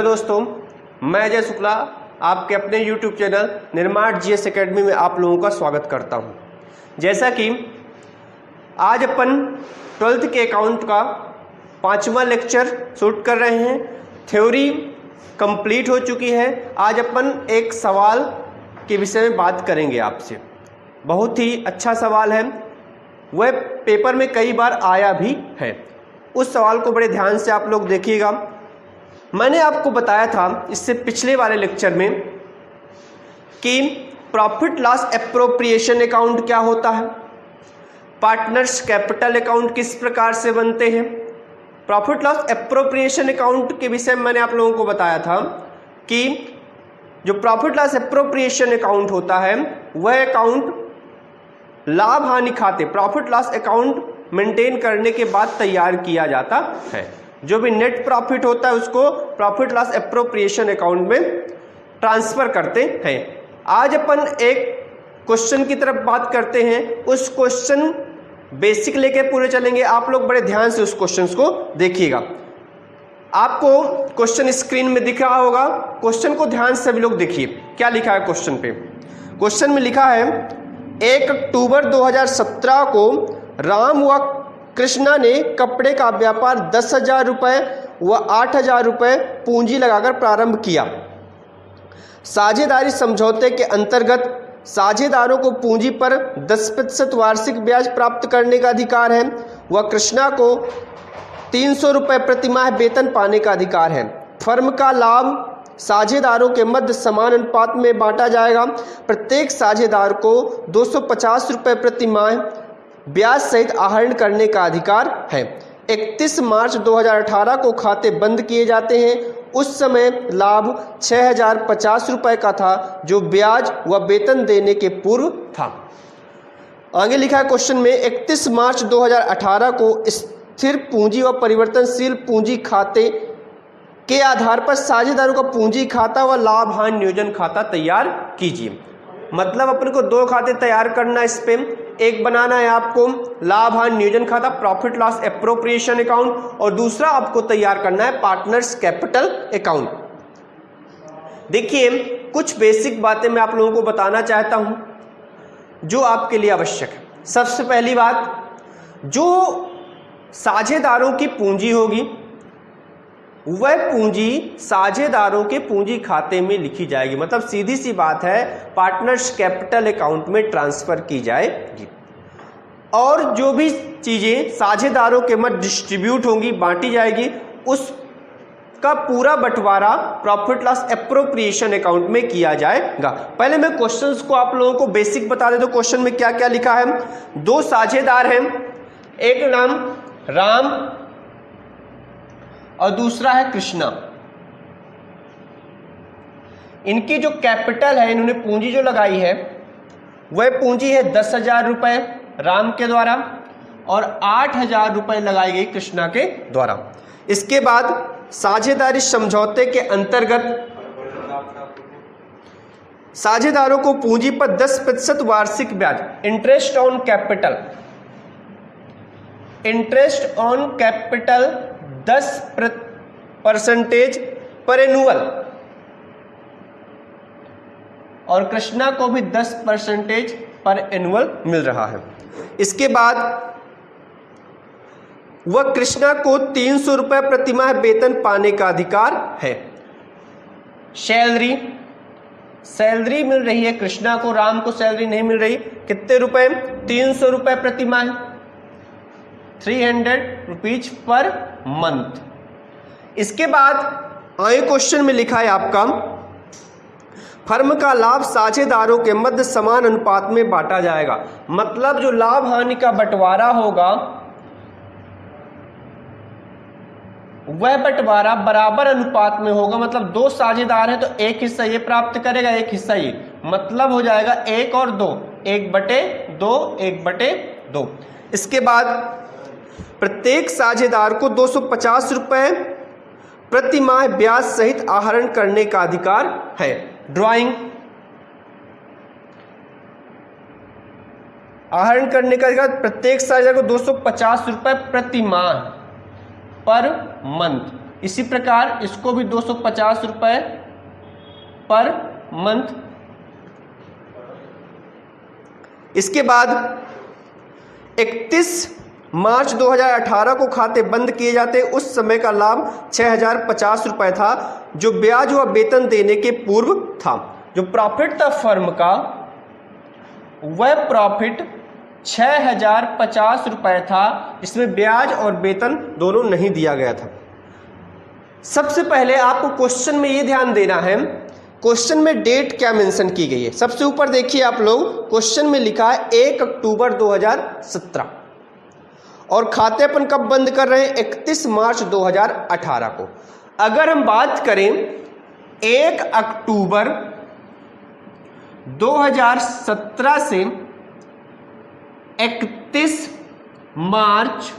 Hello दोस्तों, मैं अजय शुक्ला आपके अपने YouTube चैनल निर्माण GS एकेडमी में आप लोगों का स्वागत करता हूं। जैसा कि आज अपन 12th के अकाउंट का 5वां लेक्चर शूट कर रहे हैं। थ्योरी कंप्लीट हो चुकी है। आज अपन एक सवाल के विषय में बात करेंगे आपसे। बहुत ही अच्छा सवाल है, वह पेपर में कई बार आया भी है। उस सवाल को बड़े ध्यान से आप लोग देखिएगा। मैंने आपको बताया था इससे पिछले वाले लेक्चर में कि प्रॉफिट लॉस एप्रोप्रिएशन अकाउंट क्या होता है, पार्टनर्स कैपिटल अकाउंट किस प्रकार से बनते हैं। प्रॉफिट लॉस एप्रोप्रिएशन अकाउंट के विषय में मैंने आप लोगों को बताया था कि जो प्रॉफिट लॉस एप्रोप्रिएशन अकाउंट होता है वह अकाउंट लाभ हानि खाते प्रॉफिट लॉस अकाउंट मेंटेन करने के बाद तैयार किया जाता है। जो भी नेट प्रॉफिट होता है उसको प्रॉफिट लॉस एप्रोप्रिएशन अकाउंट में ट्रांसफर करते हैं। आज अपन एक क्वेश्चन की तरफ बात करते हैं। उस क्वेश्चन बेसिक लेके पूरे चलेंगे। आप लोग बड़े ध्यान से उस क्वेश्चन को देखिएगा। आपको क्वेश्चन स्क्रीन में दिख रहा होगा। क्वेश्चन को ध्यान से सभी लोग देखिए, क्या लिखा है क्वेश्चन पे। क्वेश्चन में लिखा है 1 अक्टूबर 2017 को राम व कृष्णा ने कपड़े का व्यापार 10,000 रुपये व 8,000 रुपये पूंजी लगाकर प्रारंभ किया। साझेदारी समझौते के अंतर्गत साझेदारों को पूंजी पर 10% वार्षिक ब्याज प्राप्त करने का अधिकार है व कृष्णा को 300 रुपये प्रतिमाह वेतन पाने का अधिकार है। फर्म का लाभ साझेदारों के मध्य समान अनुपात में बांटा जाएगा। प्रत्येक साझेदार को 250 रुपये प्रतिमाह ब्याज सहित आहरण करने का अधिकार है। 31 मार्च 2018 को खाते बंद किए जाते हैं। उस समय लाभ 6,050 रुपये का था जो ब्याज व वेतन देने के पूर्व था। आगे लिखा है क्वेश्चन में 31 मार्च 2018 को स्थिर पूंजी व परिवर्तनशील पूंजी खाते के आधार पर साझेदारों का पूंजी खाता व लाभ हानि नियोजन खाता तैयार कीजिए। मतलब अपन को 2 खाते तैयार करना है। इस पे एक बनाना है आपको लाभ हानि नियोजन खाता प्रॉफिट लॉस एप्रोप्रिएशन अकाउंट, और दूसरा आपको तैयार करना है पार्टनर्स कैपिटल अकाउंट। देखिए कुछ बेसिक बातें मैं आप लोगों को बताना चाहता हूं जो आपके लिए आवश्यक है। सबसे पहली बात, जो साझेदारों की पूंजी होगी वह पूंजी साझेदारों के पूंजी खाते में लिखी जाएगी। मतलब सीधी सी बात है, पार्टनर्स कैपिटल अकाउंट में ट्रांसफर की जाएगी। और जो भी चीजें साझेदारों के मध्य डिस्ट्रीब्यूट होंगी, बांटी जाएगी, उसका पूरा बंटवारा प्रॉफिट लॉस एप्रोप्रिएशन अकाउंट में किया जाएगा। पहले मैं क्वेश्चंस को आप लोगों को बेसिक बता देता हूं। क्वेश्चन में क्या क्या लिखा है। 2 साझेदार हैं, एक नाम राम और दूसरा है कृष्णा। इनकी जो कैपिटल है, इन्होंने पूंजी जो लगाई है वह पूंजी है 10,000 रुपये राम के द्वारा और 8,000 रुपये लगाई गई कृष्णा के द्वारा। इसके बाद साझेदारी समझौते के अंतर्गत साझेदारों को पूंजी पर 10% वार्षिक ब्याज इंटरेस्ट ऑन कैपिटल 10% पर एनुअल, और कृष्णा को भी 10% पर एनुअल मिल रहा है। इसके बाद वह कृष्णा को 300 रुपये प्रतिमाह वेतन पाने का अधिकार है। सैलरी मिल रही है कृष्णा को, राम को सैलरी नहीं मिल रही। कितने रुपए? 300 रुपये प्रतिमाह, 300 रुपीज पर मंथ। इसके बाद आगे क्वेश्चन में लिखा है आपका, फर्म का लाभ साझेदारों के मध्य समान अनुपात में बांटा जाएगा। मतलब जो लाभ हानि का बंटवारा होगा वह बंटवारा बराबर अनुपात में होगा। मतलब 2 साझेदार हैं तो एक हिस्सा ये प्राप्त करेगा, एक हिस्सा ये। मतलब हो जाएगा 1 और 2, 1/2, 1/2। इसके बाद प्रत्येक साझेदार को 250 रुपये प्रतिमाह ब्याज सहित आहरण करने का अधिकार है। ड्राइंग, आहरण करने का अधिकार प्रत्येक साझेदार को 250 रुपये प्रतिमाह पर मंथ। इसी प्रकार इसको भी 250 रुपये पर मंथ। इसके बाद 31 मार्च 2018 को खाते बंद किए जाते, उस समय का लाभ 6050 रुपये था, जो ब्याज व वेतन देने के पूर्व था। जो प्रॉफिट था फर्म का, वह प्रॉफिट 6050 रुपये था, इसमें ब्याज और वेतन दोनों नहीं दिया गया था। सबसे पहले आपको क्वेश्चन में ये ध्यान देना है, क्वेश्चन में डेट क्या मेंशन की गई है। सबसे ऊपर देखिए आप लोग, क्वेश्चन में लिखा है 1 अक्टूबर 2017 और खाते अपन कब बंद कर रहे हैं, 31 मार्च 2018 को। अगर हम बात करें 1 अक्टूबर 2017 से 31 मार्च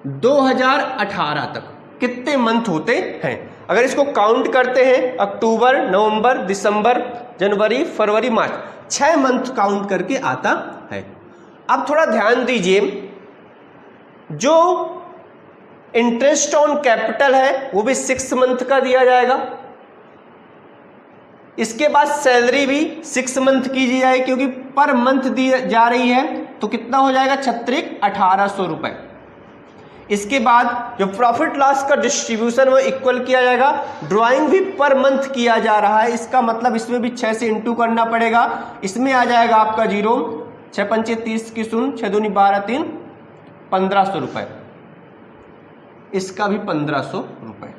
2018 तक कितने मंथ होते हैं? अगर इसको काउंट करते हैं, अक्टूबर, नवंबर, दिसंबर, जनवरी, फरवरी, मार्च, 6 मंथ काउंट करके आता है। अब थोड़ा ध्यान दीजिए, जो इंटरेस्ट ऑन कैपिटल है वो भी 6 मंथ का दिया जाएगा। इसके बाद सैलरी भी 6 मंथ की दी जाएगी, क्योंकि पर मंथ दी जा रही है, तो कितना हो जाएगा, 1800 रुपए। इसके बाद जो प्रॉफिट लॉस का डिस्ट्रीब्यूशन वो इक्वल किया जाएगा। ड्राइंग भी पर मंथ किया जा रहा है, इसका मतलब इसमें भी 6 से इंटू करना पड़ेगा। इसमें आ जाएगा आपका 0, 6 पंचे 30 की 0, 6 दूनी 12, 3, 1500 रुपए। इसका भी 1500 रुपए।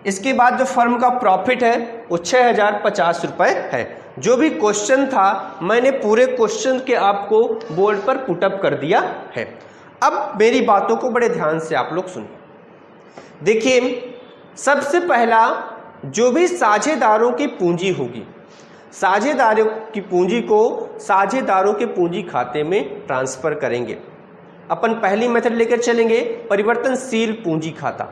इसके बाद जो फर्म का प्रॉफिट है वो 6050 रुपए है। जो भी क्वेश्चन था मैंने पूरे क्वेश्चन के आपको बोर्ड पर पुटअप कर दिया है। अब मेरी बातों को बड़े ध्यान से आप लोग सुनिए। देखिए, सबसे पहला जो भी साझेदारों की पूंजी होगी, साझेदारों की पूंजी को साझेदारों के पूंजी खाते में ट्रांसफर करेंगे। अपन पहली मेथड लेकर चलेंगे, परिवर्तनशील पूंजी खाता।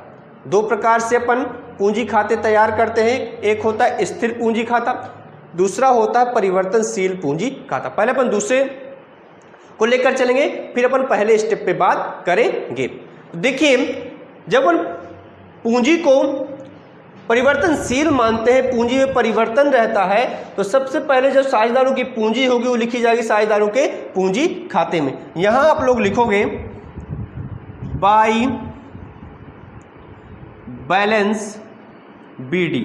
2 प्रकार से अपन पूंजी खाते तैयार करते हैं, एक होता है स्थिर पूंजी खाता, दूसरा होता है परिवर्तनशील पूंजी खाता। पहले अपन दूसरे को लेकर चलेंगे, फिर अपन पहले स्टेप पे बात करेंगे। देखिए, जब अपन पूंजी को परिवर्तनशील मानते हैं, पूंजी में परिवर्तन रहता है, तो सबसे पहले जो साझेदारों की पूंजी होगी वो लिखी जाएगी साझेदारों के पूंजी खाते में। यहां आप लोग लिखोगे by balance BD.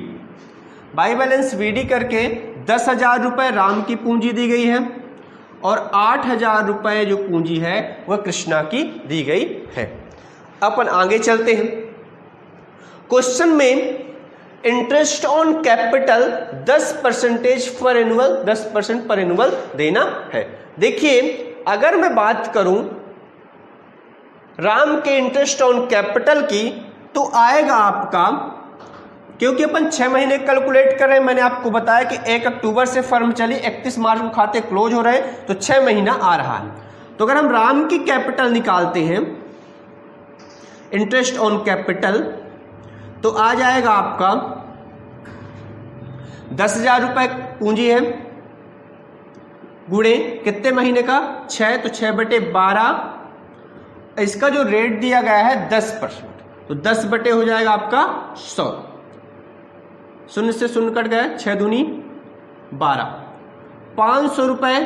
By balance BD करके 10,000 रुपये राम की पूंजी दी गई है और 8,000 रुपये जो पूंजी है वह कृष्णा की दी गई है। अपन आगे चलते हैं। क्वेश्चन में इंटरेस्ट ऑन कैपिटल 10% पर एनुअल, 10% पर एनुअल देना है। देखिए, अगर मैं बात करूं राम के इंटरेस्ट ऑन कैपिटल की, तो आएगा आपका, क्योंकि अपन 6 महीने कैलकुलेट कर रहे हैं, मैंने आपको बताया कि 1 अक्टूबर से फर्म चली, 31 मार्च को खाते क्लोज हो रहे हैं, तो 6 महीना आ रहा है। तो अगर हम राम की कैपिटल निकालते हैं, इंटरेस्ट ऑन कैपिटल, तो आ जाएगा आपका 10,000 रुपये पूंजी है, गुणे कितने महीने का, 6, तो 6/12। इसका जो रेट दिया गया है 10%, तो 10 बटे हो जाएगा आपका 100। 0 से 0 कट गया, 6 दूनी 12। 500 रुपये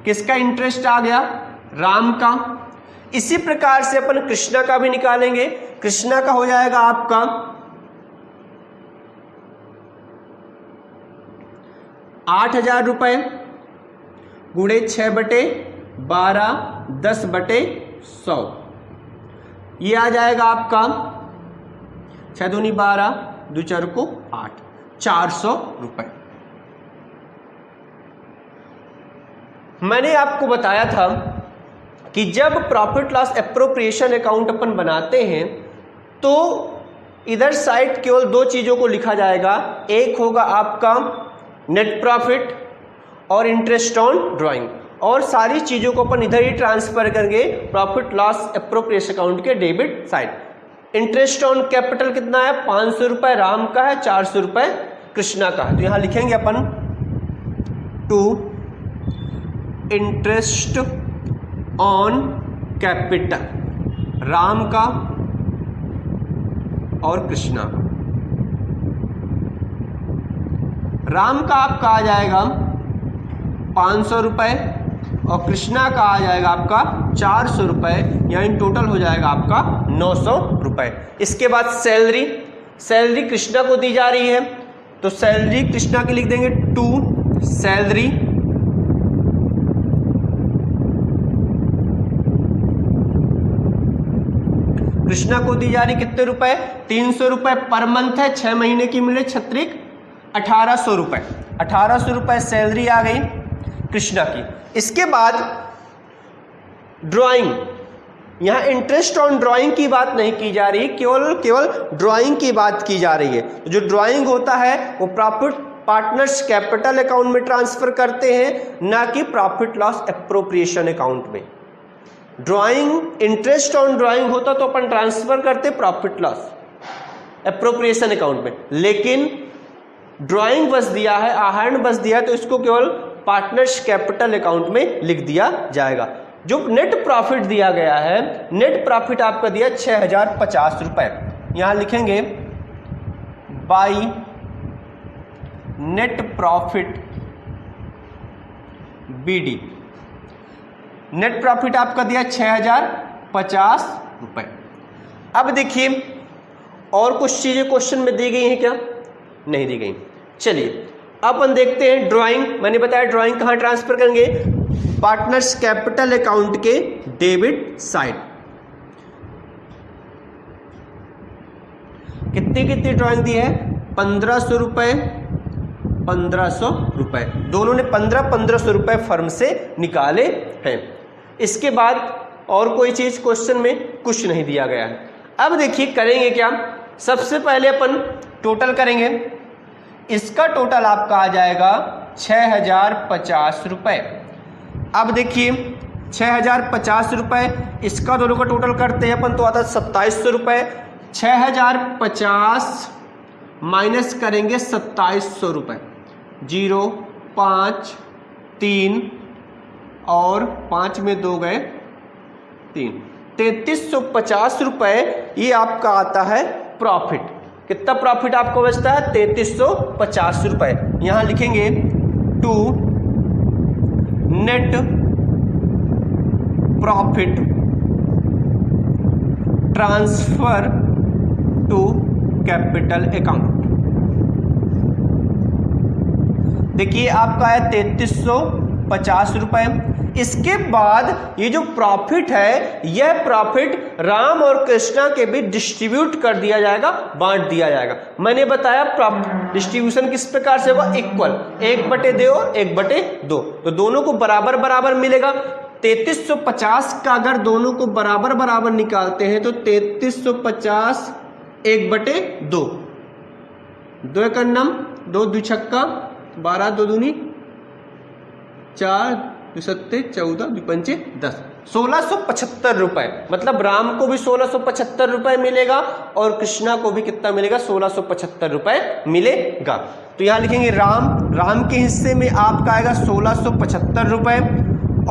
किसका इंटरेस्ट आ गया, राम का। इसी प्रकार से अपन कृष्णा का भी निकालेंगे। कृष्णा का हो जाएगा आपका 8,000 रुपये गुणे 6/12, 10/100। ये आ जाएगा आपका 6 दूनी 12, 2 4 को 8, 400 रुपये। मैंने आपको बताया था कि जब प्रॉफिट लॉस एप्रोप्रिएशन अकाउंट अपन बनाते हैं, तो इधर साइड केवल 2 चीजों को लिखा जाएगा। एक होगा आपका नेट प्रॉफिट और इंटरेस्ट ऑन ड्राइंग, और सारी चीजों को अपन इधर ही ट्रांसफर करेंगे प्रॉफिट लॉस एप्रोप्रिएशन अकाउंट के debit side. Interest on capital कितना है, 500 रुपये राम का है, 400 रुपये कृष्णा का है। तो यहां लिखेंगे अपन to interest on capital, Ram का और कृष्णा का। राम का आपका आ जाएगा 500 रुपये और कृष्णा का आ जाएगा आपका 400 रुपये, यानी टोटल हो जाएगा आपका 900 रुपये। इसके बाद सैलरी, सैलरी कृष्णा को दी जा रही है तो सैलरी कृष्णा की लिख देंगे 2 सैलरी, कृष्णा को दी जा रही कितने रुपए, 300 रुपए पर मंथ है, 6 महीने की मिले छत्रिक 1800 रुपए, 1800 रुपए सैलरी आ गई कृष्णा की। इसके बाद ड्राइंग, यहाँ इंटरेस्ट ऑन ड्राइंग की बात नहीं की जा रही, केवल ड्राइंग की बात की जा रही है। तो जो ड्राइंग होता है वो प्रॉफिट पार्टनर्स कैपिटल अकाउंट में ट्रांसफर करते हैं, ना कि प्रॉफिट लॉस एप्रोप्रिएशन अकाउंट में। ड्राइंग, इंटरेस्ट ऑन ड्राइंग होता तो अपन ट्रांसफर करते प्रॉफिट लॉस एप्रोप्रिएशन अकाउंट में, लेकिन ड्राइंग बस दिया है, आहरण बस दिया है, तो इसको केवल पार्टनर्स कैपिटल अकाउंट में लिख दिया जाएगा। जो नेट प्रॉफिट दिया गया है, नेट प्रॉफिट आपका दिया 6050 रुपए, यहां लिखेंगे by net profit BD. Net profit आपका दिया 6050 रुपए। अब देखिए और कुछ चीजें क्वेश्चन में दी गई हैं क्या? नहीं दी गई। चलिए अपन देखते हैं ड्राइंग। मैंने बताया ड्राइंग कहां ट्रांसफर करेंगे, पार्टनर्स कैपिटल अकाउंट के डेबिट साइड। कितनी कितनी ड्राइंग दी है? 1500 रुपए, 1500 रुपए, दोनों ने 1500 रुपए फर्म से निकाले हैं। इसके बाद और कोई चीज क्वेश्चन में कुछ नहीं दिया गया है। अब देखिए करेंगे क्या, सबसे पहले अपन टोटल करेंगे। इसका टोटल आपका आ जाएगा 6050 रुपए। अब देखिए 6050 रुपए, इसका दोनों का टोटल करते हैं अपन तो आता है 2700 रुपए। 6050 माइनस करेंगे 2700 रुपए, 0 5 3 और 5 में 2 गए 3, 3350 रुपए ये आपका आता है प्रॉफिट। कितना प्रॉफिट आपको बचता है? 3350 रुपए। यहां लिखेंगे to net profit transfer to capital account. देखिए आपका है 3350 रुपए। इसके बाद ये जो प्रॉफिट है, यह प्रॉफिट राम और कृष्णा के बीच डिस्ट्रीब्यूट कर दिया जाएगा, बांट दिया जाएगा। मैंने बताया डिस्ट्रीब्यूशन किस प्रकार से होगा, इक्वल, 1/2 और 1/2, तो दोनों को बराबर बराबर मिलेगा। 3350 का अगर दोनों को बराबर बराबर निकालते हैं तो 3350 1/2, 2 एक नम 2 2 छक्का 12, 2 दूनी 4, 2 सत्ते 14, 2 पंचे 10, 1675 रुपए। मतलब राम को भी 1675 रुपए मिलेगा और कृष्णा को भी कितना मिलेगा? 1675 रुपए मिलेगा। तो यहां लिखेंगे राम के हिस्से में आपका आएगा 1675 रुपए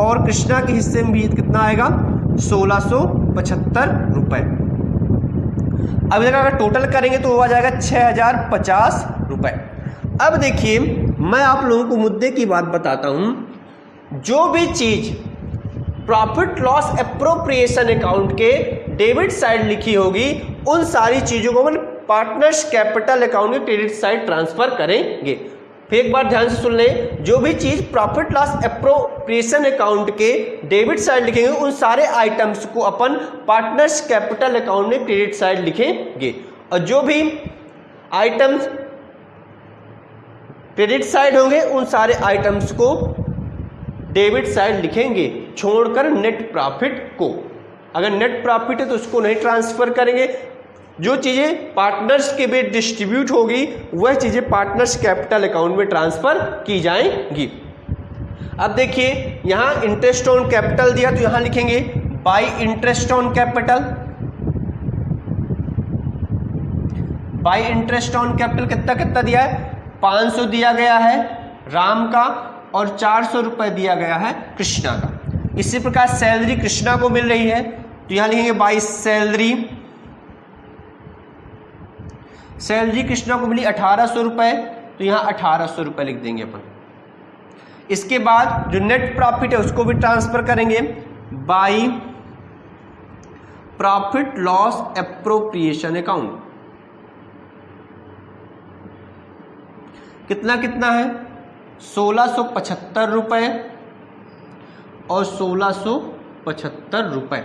और कृष्णा के हिस्से में भी कितना आएगा? 1675 रुपए। अब अगर टोटल करेंगे तो आ जाएगा 6050 रुपए। अब देखिए मैं आप लोगों को मुद्दे की बात बताता हूं। जो भी चीज प्रॉफिट लॉस एप्रोप्रिएशन अकाउंट के डेबिट साइड लिखी होगी, उन सारी चीजों को हम पार्टनर्स कैपिटल अकाउंट के क्रेडिट साइड ट्रांसफर करेंगे। फिर एक बार ध्यान से सुन लें, जो भी चीज प्रॉफिट लॉस एप्रोप्रिएशन अकाउंट के डेबिट साइड लिखेंगे, उन सारे आइटम्स को अपन पार्टनर्स कैपिटल अकाउंट में क्रेडिट साइड लिखेंगे। और जो भी आइटम्स क्रेडिट साइड होंगे, उन सारे आइटम्स को डेबिट साइड लिखेंगे, छोड़कर नेट प्रॉफिट को। अगर नेट प्रॉफिट है तो उसको नहीं ट्रांसफर करेंगे। जो चीजें पार्टनर्स के बीच डिस्ट्रीब्यूट होगी, वह चीजें पार्टनर्स कैपिटल अकाउंट में ट्रांसफर की जाएंगी। अब देखिए यहां इंटरेस्ट ऑन कैपिटल दिया तो यहां लिखेंगे bye interest on capital. Bye interest on capital कितना कितना दिया है? 500 दिया गया है राम का और 400 रुपए दिया गया है कृष्णा का। इसी प्रकार सैलरी कृष्णा को मिल रही है, तो यहां लिखेंगे बाई सैलरी कृष्णा को मिली 1800 रुपए, तो यहां 1800 रुपए लिख देंगे अपन। इसके बाद जो नेट प्रॉफिट है उसको भी ट्रांसफर करेंगे by profit loss appropriation account. कितना कितना है 1675 रुपए और 1675 रुपए।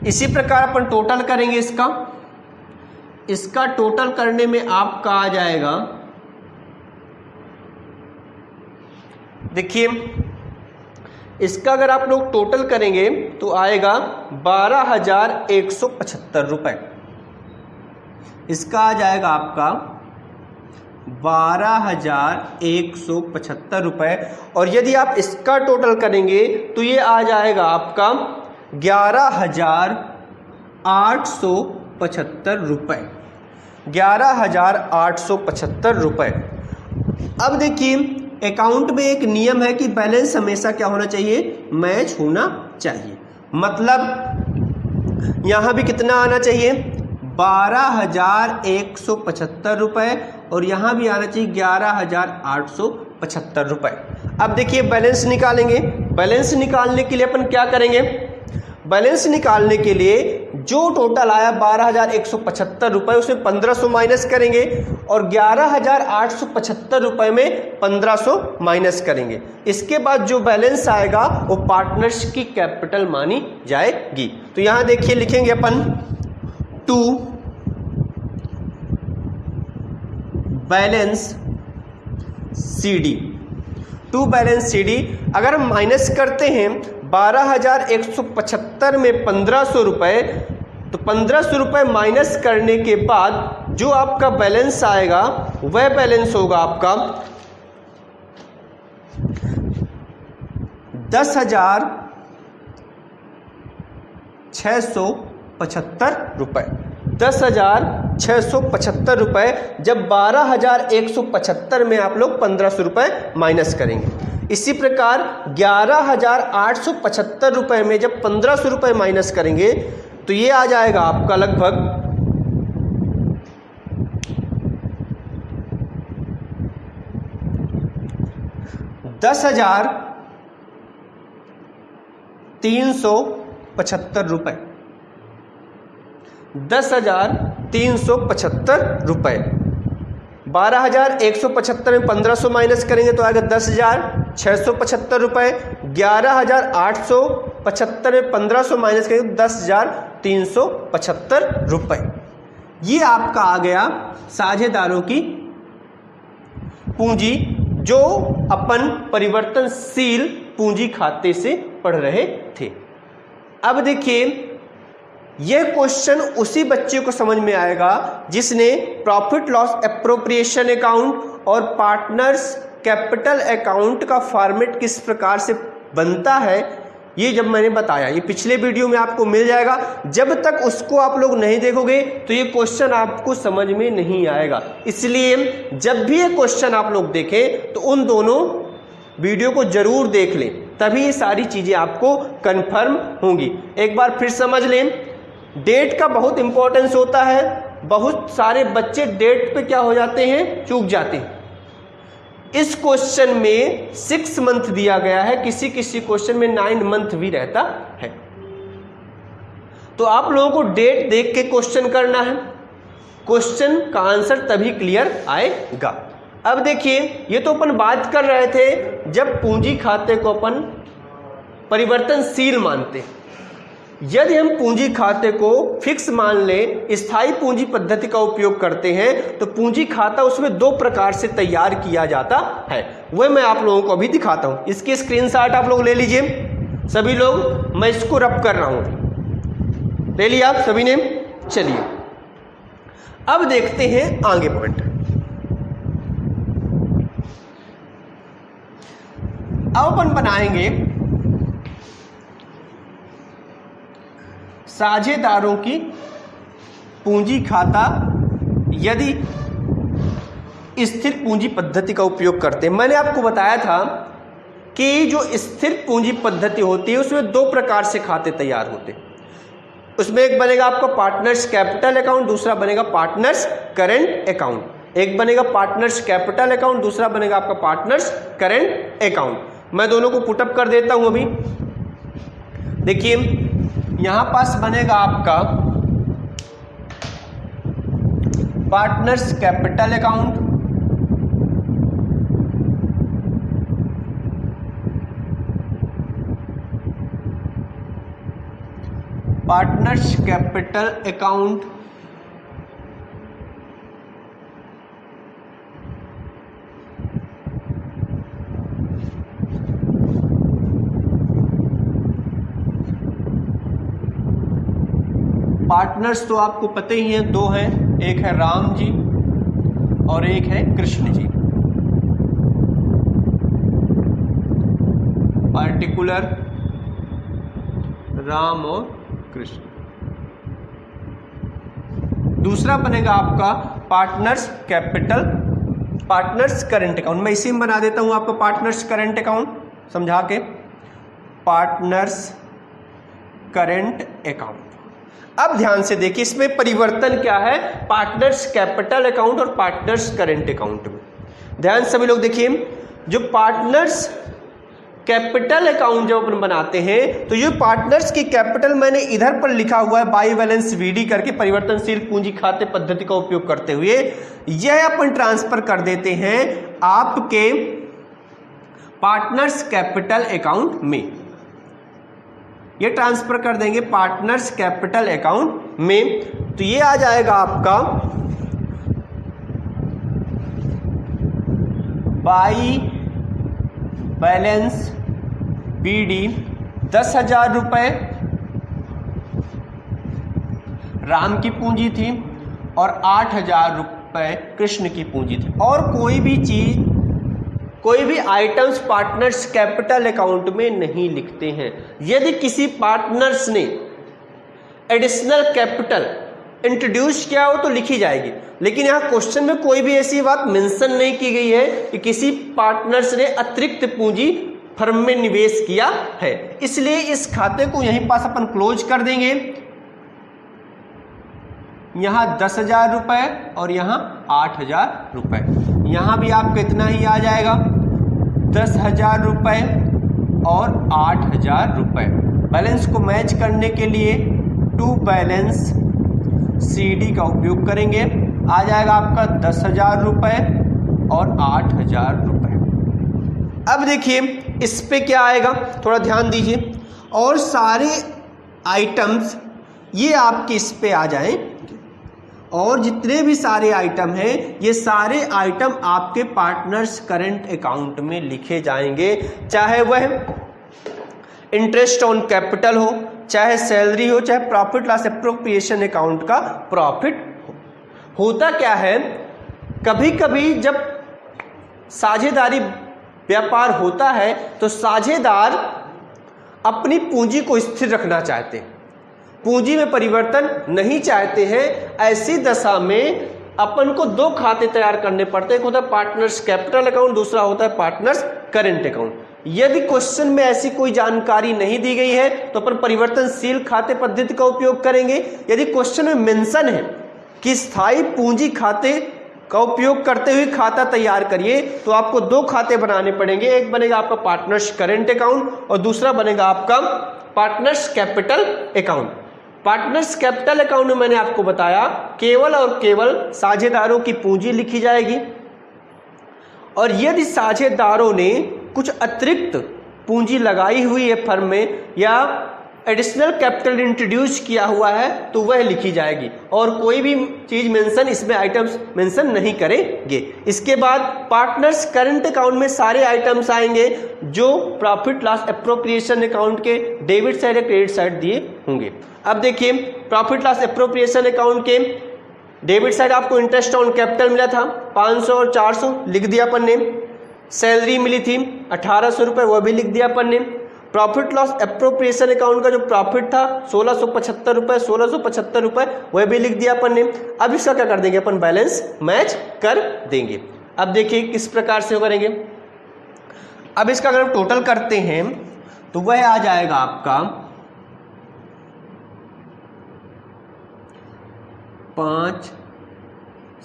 इसी प्रकार अपन टोटल करेंगे इसका टोटल करने में आपका आ जाएगा, देखिए इसका अगर आप लोग टोटल करेंगे तो आएगा 12,175 रुपए। इसका आ जाएगा आपका 12,175 रुपए, और यदि आप इसका टोटल करेंगे तो ये आ जाएगा आपका 11,875 रुपए, 11,875 रुपए। अब देखिए अकाउंट में एक नियम है कि बैलेंस हमेशा क्या होना चाहिए, मैच होना चाहिए। मतलब यहां भी कितना आना चाहिए 12,175 रुपए, और यहां भी आना चाहिए 11,875 रुपए। अब देखिए बैलेंस निकालेंगे। बैलेंस निकालने के लिए अपन क्या करेंगे, बैलेंस निकालने के लिए जो टोटल आया 12,175 रुपए उसमें 1500 माइनस करेंगे, और 11,875 रुपए में 1500 माइनस करेंगे। इसके बाद जो बैलेंस आएगा वो पार्टनर्स की कैपिटल मानी जाएगी। तो यहां देखिए लिखेंगे अपन to balance CD, to balance CD. अगर हम माइनस करते हैं 12,175 में 1500 रुपए, तो 1500 रुपए माइनस करने के बाद जो आपका बैलेंस आएगा वह बैलेंस होगा आपका 10,675 रुपए, 10,675 रुपए। जब 12,175 में आप लोग 1500 रुपए माइनस करेंगे। इसी प्रकार 11,875 रुपए में जब 1500 रुपए माइनस करेंगे तो ये आ जाएगा आपका लगभग 10,375 रुपए, 10,375 रुपए। 12,175 में 1500 माइनस करेंगे तो आएगा 10,675 रुपए। 11,875 में 1500 माइनस करेंगे तो 10,375 रुपए। ये आपका आ गया साझेदारों की पूंजी, जो अपन परिवर्तनशील पूंजी खाते से पढ़ रहे थे। अब देखिए यह क्वेश्चन उसी बच्चे को समझ में आएगा जिसने प्रॉफिट लॉस एप्रोप्रिएशन अकाउंट और पार्टनर्स कैपिटल अकाउंट का फॉर्मेट किस प्रकार से बनता है ये जब मैंने बताया। ये पिछले वीडियो में आपको मिल जाएगा। जब तक उसको आप लोग नहीं देखोगे तो ये क्वेश्चन आपको समझ में नहीं आएगा। इसलिए जब भी ये क्वेश्चन आप लोग देखें तो उन दोनों वीडियो को जरूर देख लें, तभी ये सारी चीजें आपको कंफर्म होंगी। एक बार फिर समझ लें, डेट का बहुत इंपॉर्टेंस होता है। बहुत सारे बच्चे डेट पे क्या हो जाते हैं, चूक जाते हैं। इस क्वेश्चन में 6 मंथ दिया गया है, किसी किसी क्वेश्चन में 9 मंथ भी रहता है। तो आप लोगों को डेट देख के क्वेश्चन करना है, क्वेश्चन का आंसर तभी क्लियर आएगा। अब देखिए ये तो अपन बात कर रहे थे जब पूंजी खाते को अपन परिवर्तनशील मानते हैं। यदि हम पूंजी खाते को फिक्स मान लें, स्थायी पूंजी पद्धति का उपयोग करते हैं, तो पूंजी खाता उसमें 2 प्रकार से तैयार किया जाता है। वह मैं आप लोगों को अभी दिखाता हूं। इसकी स्क्रीनशॉट आप लोग ले लीजिए सभी लोग, मैं इसको रब कर रहा हूं। ले लिया आप सभी ने? चलिए अब देखते हैं आगे पॉइंट। अब अपन बनाएंगे साझेदारों की पूंजी खाता यदि स्थिर पूंजी पद्धति का उपयोग करते हैं। मैंने आपको बताया था कि जो स्थिर पूंजी पद्धति होती है उसमें दो प्रकार से खाते तैयार होते हैं। उसमें एक बनेगा आपका पार्टनर्स कैपिटल अकाउंट, दूसरा बनेगा पार्टनर्स करंट अकाउंट। एक बनेगा पार्टनर्स कैपिटल अकाउंट, दूसरा बनेगा आपका पार्टनर्स करंट अकाउंट। मैं दोनों को पुटअप कर देता हूं अभी। देखिए यहां पास बनेगा आपका partners capital account, partners capital account partners तो आपको पता ही है, दो हैं, एक है राम जी और एक है कृष्ण जी। पार्टिकुलर राम और कृष्ण। दूसरा बनेगा आपका partners capital, partners current account. मैं इसी में बना देता हूं आपका पार्टनर्स करंट अकाउंट समझा के, पार्टनर्स करंट अकाउंट। अब ध्यान से देखिए इसमें परिवर्तन क्या है पार्टनर्स कैपिटल अकाउंट और पार्टनर्स करंट अकाउंट में। ध्यान सभी लोग देखिए, जो पार्टनर्स कैपिटल अकाउंट जब अपन बनाते हैं तो ये पार्टनर्स की कैपिटल मैंने इधर पर लिखा हुआ है बाई बैलेंस वीडी करके, परिवर्तनशील पूंजी खाते पद्धति का उपयोग करते हुए यह अपन ट्रांसफर कर देते हैं आपके पार्टनर्स कैपिटल अकाउंट में। ये ट्रांसफर कर देंगे पार्टनर्स कैपिटल अकाउंट में, तो ये आ जाएगा आपका बाई बैलेंस बीडी 10,000 रुपए राम की पूंजी थी और 8,000 रुपए कृष्ण की पूंजी थी। और कोई भी चीज, कोई भी आइटम्स पार्टनर्स कैपिटल अकाउंट में नहीं लिखते हैं। यदि किसी पार्टनर्स ने एडिशनल कैपिटल इंट्रोड्यूस किया हो तो लिखी जाएगी, लेकिन यहां क्वेश्चन में कोई भी ऐसी बात मेंशन नहीं की गई है कि किसी पार्टनर्स ने अतिरिक्त पूंजी फर्म में निवेश किया है। इसलिए इस खाते को यहीं पास अपन क्लोज कर देंगे। यहां 10,000 रुपए और यहां 8,000 रुपए, यहां भी आपका इतना ही आ जाएगा 10,000 रुपए और 8,000 रुपए। बैलेंस को मैच करने के लिए टू बैलेंस सीडी का उपयोग करेंगे, आ जाएगा आपका 10,000 रुपए और 8,000 रुपए। अब देखिए इस पे क्या आएगा, थोड़ा ध्यान दीजिए, और सारे आइटम्स ये आपके इस पे आ जाएं, और जितने भी सारे आइटम हैं ये सारे आइटम आपके पार्टनर्स करंट अकाउंट में लिखे जाएंगे, चाहे वह इंटरेस्ट ऑन कैपिटल हो, चाहे सैलरी हो, चाहे प्रॉफिट लॉस एप्रोप्रिएशन अकाउंट का प्रॉफिट हो। होता क्या है, कभी कभी जब साझेदारी व्यापार होता है तो साझेदार अपनी पूंजी को स्थिर रखना चाहते हैं, पूंजी में परिवर्तन नहीं चाहते हैं। ऐसी दशा में अपन को दो खाते तैयार करने पड़ते हैं, एक होता है पार्टनर्स कैपिटल अकाउंट, दूसरा होता है पार्टनर्स करंट अकाउंट। यदि क्वेश्चन में ऐसी कोई जानकारी नहीं दी गई है तो अपन परिवर्तनशील खाते पद्धति का उपयोग करेंगे। यदि क्वेश्चन में मेंशन है कि स्थायी पूंजी खाते का उपयोग करते हुए खाता तैयार करिए, तो आपको दो खाते बनाने पड़ेंगे। एक बनेगा आपका पार्टनर्स करंट अकाउंट और दूसरा बनेगा आपका partners capital account. Partners capital account में मैंने आपको बताया केवल और केवल साझेदारों की पूंजी लिखी जाएगी, और यदि साझेदारों ने कुछ अतिरिक्त पूंजी लगाई हुई है फर्म में या एडिशनल कैपिटल इंट्रोड्यूस किया हुआ है तो वह लिखी जाएगी, और कोई भी चीज मेंशन इसमें आइटम्स मेंशन नहीं करेंगे। इसके बाद पार्टनर्स करंट अकाउंट में सारे आइटम्स आएंगे जो प्रॉफिट लॉस एप्रोप्रिएशन अकाउंट के डेबिट साइड या क्रेडिट साइड दिए होंगे। अब देखिए प्रॉफिट लॉस एप्रोप्रिएशन अकाउंट के डेबिट साइड आपको इंटरेस्ट ऑन कैपिटल मिला था 500 और 400 लिख दिया अपन ने, सैलरी मिली थी 1,800 रुपए वह भी लिख दिया अपन ने, प्रॉफिट लॉस एप्रोप्रिएशन अकाउंट का जो प्रॉफिट था 1,675 रुपए 1,675 रुपए वह भी लिख दिया अपन ने। अब इसका क्या कर देंगे अपन, बैलेंस मैच कर देंगे। अब देखिए किस प्रकार से करेंगे। अब इसका अगर हम टोटल करते हैं तो वह आ जाएगा आपका 5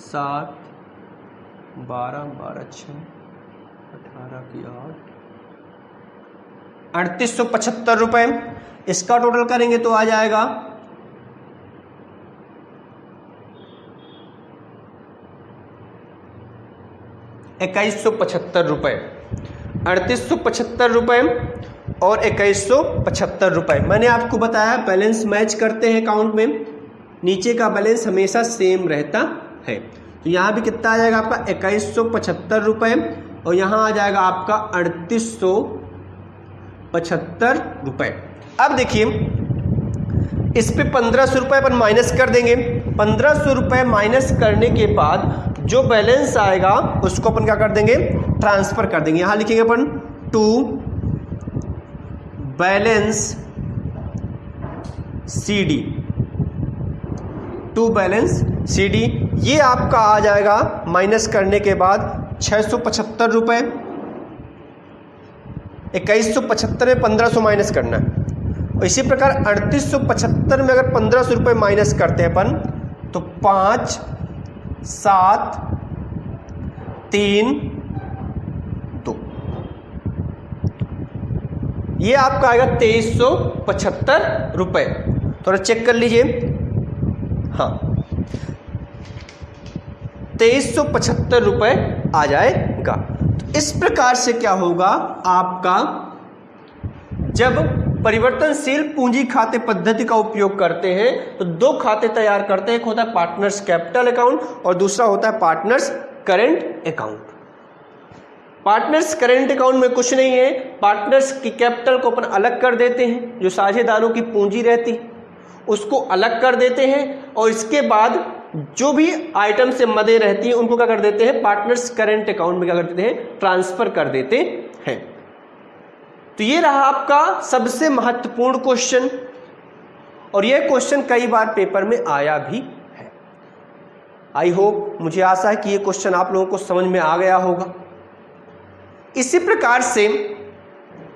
7 12 12 6 18 की 8 3875 रुपए। इसका टोटल करेंगे तो आ जाएगा 2175 रुपए। 3875 रुपए और 2175 रुपए। मैंने आपको बताया बैलेंस मैच करते हैं अकाउंट में, नीचे का बैलेंस हमेशा सेम रहता है। तो यहाँ भी कितना आ जाएगा आपका 2175 रुपए और यहाँ आ जाएगा आपका 3875 रुपए। अब देखिए इस पे 1500 रुपए अपन माइनस कर देंगे। 1500 रुपए माइनस करने के बाद जो बैलेंस आएगा उसको अपन क्या कर देंगे, ट्रांसफर कर देंगे। यहां लिखेंगे अपन to balance CD, to balance CD। ये आपका आ जाएगा माइनस करने के बाद 675 रुपए। 2175 में 1500 माइनस करना है। और इसी प्रकार 3875 में अगर 1500 रुपए माइनस करते हैं अपन तो 5 7 3 2, ये आपका आएगा 2375 रुपए। थोड़ा चेक कर लीजिए, हाँ 2375 रुपए आ जाएगा। तो इस प्रकार से क्या होगा आपका, जब परिवर्तनशील पूंजी खाते पद्धति का उपयोग करते हैं तो दो खाते तैयार करते हैं। एक होता है पार्टनर्स कैपिटल अकाउंट और दूसरा होता है partners current account. Partners current account में कुछ नहीं है, पार्टनर्स की कैपिटल को अपन अलग कर देते हैं, जो साझेदारों की पूंजी रहती उसको अलग कर देते हैं और इसके बाद जो भी आइटम से मदे रहती हैं उनको क्या कर देते हैं, पार्टनर्स करेंट अकाउंट में क्या कर देते हैं, ट्रांसफर कर देते हैं। तो ये रहा आपका सबसे महत्वपूर्ण क्वेश्चन और यह क्वेश्चन कई बार पेपर में आया भी है। आई होप, मुझे आशा है कि ये क्वेश्चन आप लोगों को समझ में आ गया होगा। इसी प्रकार से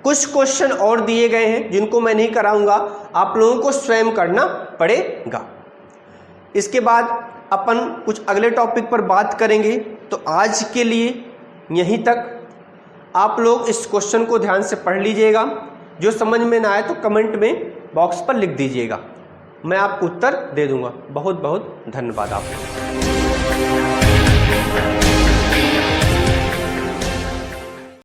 कुछ क्वेश्चन और दिए गए हैं जिनको मैं नहीं कराऊंगा, आप लोगों को स्वयं करना पड़ेगा। इसके बाद अपन कुछ अगले टॉपिक पर बात करेंगे। तो आज के लिए यहीं तक। आप लोग इस क्वेश्चन को ध्यान से पढ़ लीजिएगा, जो समझ में ना आए तो कमेंट में बॉक्स पर लिख दीजिएगा, मैं आपको उत्तर दे दूंगा। बहुत बहुत धन्यवाद आपको।